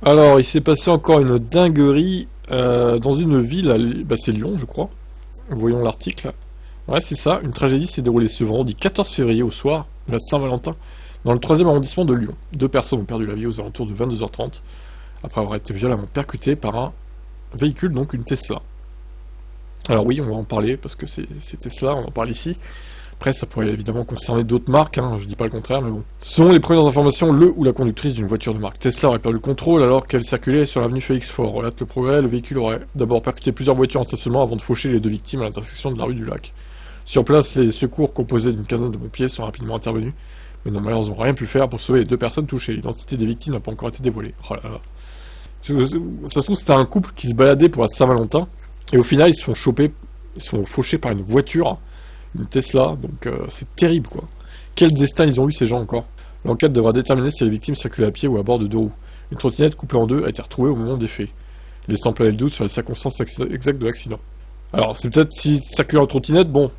Alors, il s'est passé encore une dinguerie dans une ville, c'est Lyon, je crois. Voyons l'article. Ouais, c'est ça. Une tragédie s'est déroulée ce vendredi 14 février au soir, la Saint-Valentin, dans le 3e arrondissement de Lyon. Deux personnes ont perdu la vie aux alentours de 22h30, après avoir été violemment percutées par un véhicule, donc une Tesla. Alors oui, on va en parler, parce que c'est Tesla, on en parle ici. Après, ça pourrait évidemment concerner d'autres marques, je dis pas le contraire, mais bon. Selon les premières informations, le ou la conductrice d'une voiture de marque Tesla aurait perdu le contrôle alors qu'elle circulait sur l'avenue Félix Faure. Relate le progrès, le véhicule aurait d'abord percuté plusieurs voitures en stationnement avant de faucher les deux victimes à l'intersection de la rue du Lac. Sur place, les secours composés d'une quinzaine de pompiers sont rapidement intervenus, mais n'ont malheureusement rien pu faire pour sauver les deux personnes touchées. L'identité des victimes n'a pas encore été dévoilée. Oh là là. Ça se trouve, c'était un couple qui se baladait pour la Saint-Valentin, et au final, ils se font faucher par une voiture, une Tesla, donc c'est terrible quoi. Quel destin ils ont eu ces gens encore. L'enquête devra déterminer si les victimes circulaient à pied ou à bord de deux roues. Une trottinette coupée en deux a été retrouvée au moment des faits, laissant planer le doute sur les circonstances exactes de l'accident. Alors c'est peut-être s'ils circulent en trottinette, bon,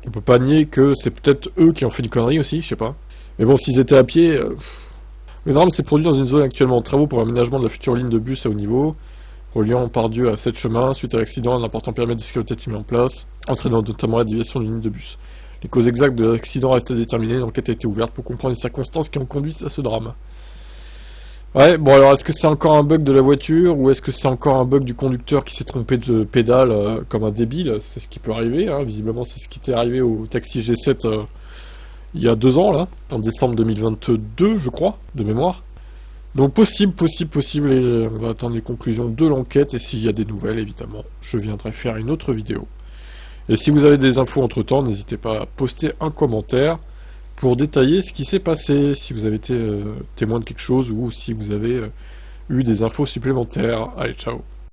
on peut pas nier que c'est peut-être eux qui ont fait une connerie aussi, je sais pas. Mais bon, s'ils étaient à pied... Le drame s'est produit dans une zone actuellement en travaux pour l'aménagement de la future ligne de bus à haut niveau, reliant Pardieu à 7 chemins. Suite à l'accident, un important périmètre de sécurité est mis en place, entraînant notamment la déviation d'une ligne de bus. Les causes exactes de l'accident restent à déterminer, l'enquête a été ouverte pour comprendre les circonstances qui ont conduit à ce drame. Ouais, bon alors est-ce que c'est encore un bug de la voiture, ou est-ce que c'est encore un bug du conducteur qui s'est trompé de pédale comme un débile? C'est ce qui peut arriver, visiblement c'est ce qui était arrivé au taxi G7 il y a 2 ans, là, en décembre 2022, je crois, de mémoire. Donc possible, et on va attendre les conclusions de l'enquête, et s'il y a des nouvelles, évidemment, je viendrai faire une autre vidéo. Et si vous avez des infos entre-temps, n'hésitez pas à poster un commentaire pour détailler ce qui s'est passé, si vous avez été témoin de quelque chose, ou si vous avez eu des infos supplémentaires. Allez, ciao.